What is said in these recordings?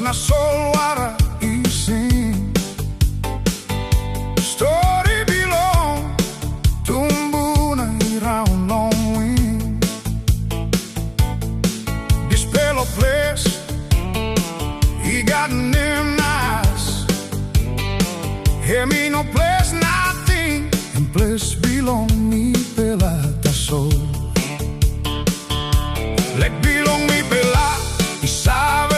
Na solwara ising story belong tumbuh na round long wing. This fellow place he got name nice. Hear me no place nothing and place belong me pela ta soul. Let belong me pela isabe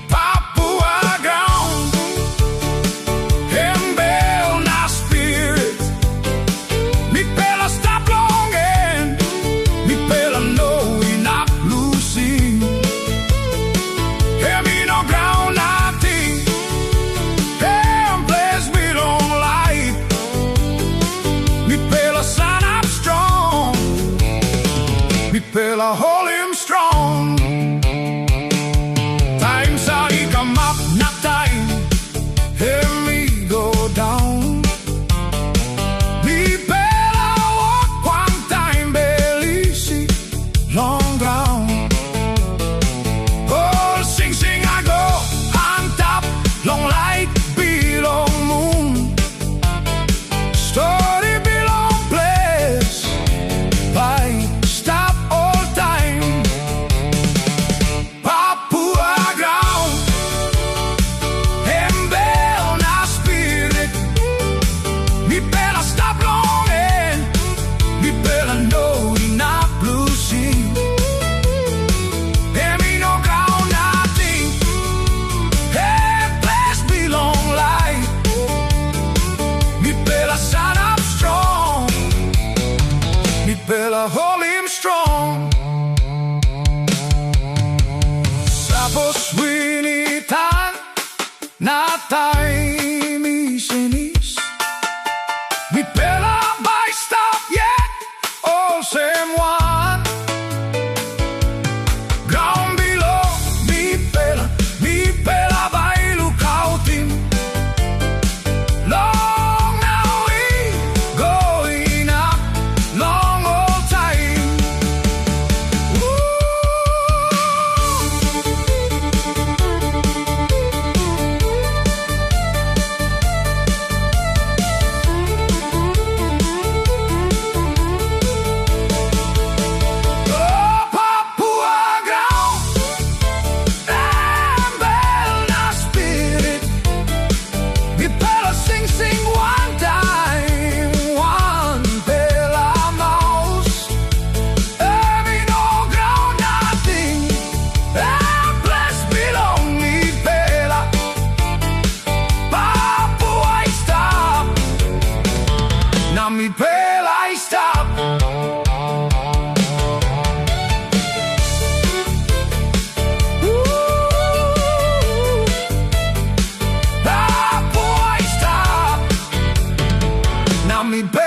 Papua Graun, Hembel na spirit. Mi pela stop longing, mi pela know we not losing. Hear me no ground nothing, damn place we don't like. Mi pela sign up strong, mi pela hold him strong. Come up, not time. Hear me go down. Me bella walk one time, barely see long ground. Oh, sing, sing, I go on top, long light, belong moon. Story belong place, by stop all time. Papua Graun. Bella hold him strong. Sapos winitan na time isinis. Mi pela by stop yet all same one. Ground below mi pela by lookouting. Long now we going up. Long mi pela I stop. Papua I stop. Now me pela